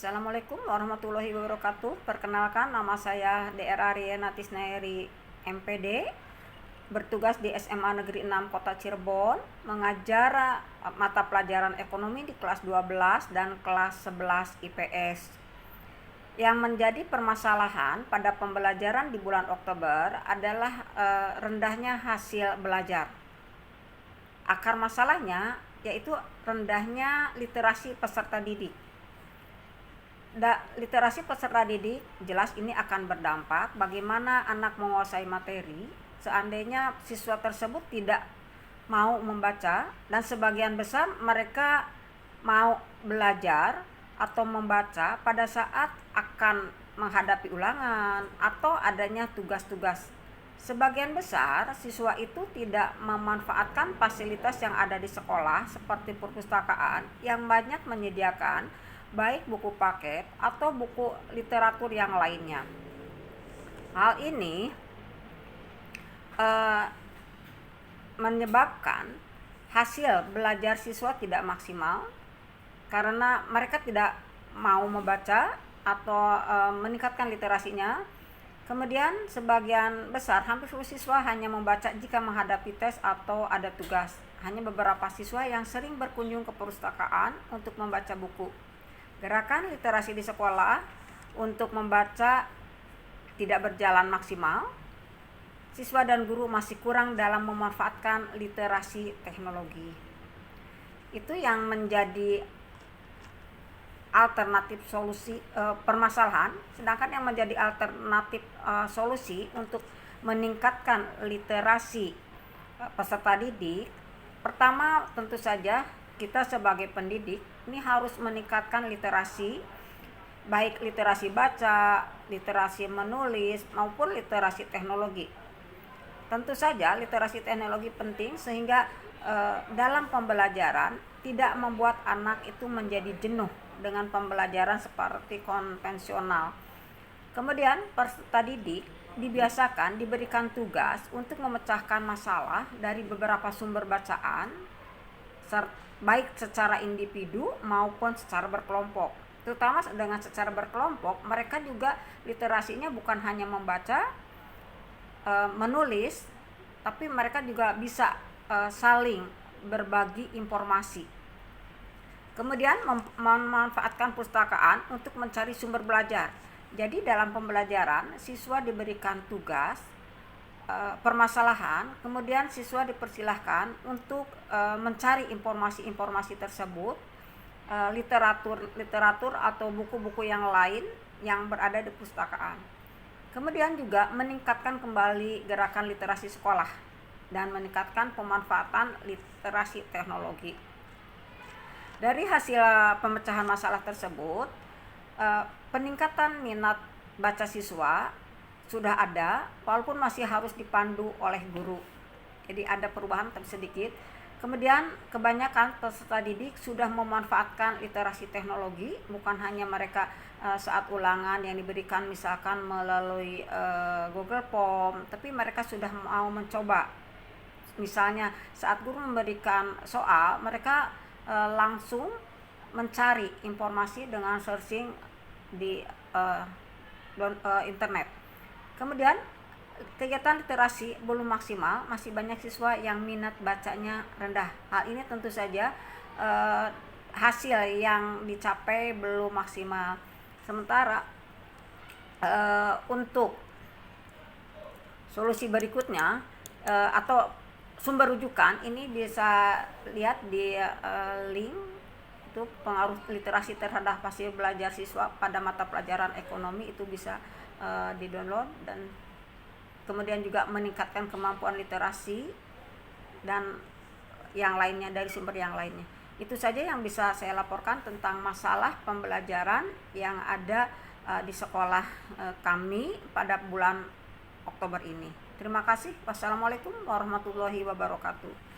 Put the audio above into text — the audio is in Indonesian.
Assalamualaikum warahmatullahi wabarakatuh. Perkenalkan, nama saya Dra. Riana Tisnayari MPD, bertugas di SMA Negeri 6 Kota Cirebon, mengajar mata pelajaran ekonomi di kelas 12 dan kelas 11 IPS. Yang menjadi permasalahan pada pembelajaran di bulan Oktober adalah rendahnya hasil belajar. Akar masalahnya yaitu rendahnya literasi peserta didik. Literasi peserta didik jelas ini akan berdampak bagaimana anak menguasai materi seandainya siswa tersebut tidak mau membaca, dan sebagian besar mereka mau belajar atau membaca pada saat akan menghadapi ulangan atau adanya tugas-tugas. Sebagian besar siswa itu tidak memanfaatkan fasilitas yang ada di sekolah seperti perpustakaan yang banyak menyediakan baik buku paket atau buku literatur yang lainnya. Hal ini menyebabkan hasil belajar siswa tidak maksimal karena mereka tidak mau membaca atau meningkatkan literasinya. Kemudian sebagian besar, hampir seluruh siswa hanya membaca jika menghadapi tes atau ada tugas. Hanya beberapa siswa yang sering berkunjung ke perpustakaan untuk membaca buku. Gerakan literasi di sekolah untuk membaca tidak berjalan maksimal. Siswa dan guru masih kurang dalam memanfaatkan literasi teknologi. Itu yang menjadi alternatif solusi permasalahan, sedangkan yang menjadi alternatif solusi untuk meningkatkan literasi peserta didik, pertama tentu saja kita sebagai pendidik ini harus meningkatkan literasi, baik literasi baca, literasi menulis maupun literasi teknologi. Tentu saja literasi teknologi penting sehingga dalam pembelajaran tidak membuat anak itu menjadi jenuh dengan pembelajaran seperti konvensional. Kemudian peserta didik dibiasakan diberikan tugas untuk memecahkan masalah dari beberapa sumber bacaan, baik secara individu maupun secara berkelompok. Terutama dengan secara berkelompok, mereka juga literasinya bukan hanya membaca, menulis, tapi mereka juga bisa saling berbagi informasi. Kemudian memanfaatkan perpustakaan untuk mencari sumber belajar. Jadi dalam pembelajaran siswa diberikan tugas, permasalahan, kemudian siswa dipersilahkan untuk mencari informasi-informasi tersebut, literatur atau buku-buku yang lain yang berada di perpustakaan. Kemudian juga meningkatkan kembali gerakan literasi sekolah dan meningkatkan pemanfaatan literasi teknologi. Dari hasil pemecahan masalah tersebut, peningkatan minat baca siswa sudah ada, walaupun masih harus dipandu oleh guru. Jadi ada perubahan tapi sedikit. Kemudian kebanyakan peserta didik sudah memanfaatkan literasi teknologi, bukan hanya mereka saat ulangan yang diberikan misalkan melalui Google Form, tapi mereka sudah mau mencoba. Misalnya saat guru memberikan soal, mereka langsung mencari informasi dengan searching di internet. Kemudian kegiatan literasi belum maksimal, masih banyak siswa yang minat bacanya rendah. Hal ini tentu saja hasil yang dicapai belum maksimal. Sementara untuk solusi berikutnya atau sumber rujukan ini bisa lihat di link itu, pengaruh literasi terhadap hasil belajar siswa pada mata pelajaran ekonomi, itu bisa di-download, dan kemudian juga meningkatkan kemampuan literasi dan yang lainnya dari sumber yang lainnya. Itu saja yang bisa saya laporkan tentang masalah pembelajaran yang ada di sekolah kami pada bulan Oktober ini. Terima kasih. Wassalamualaikum warahmatullahi wabarakatuh.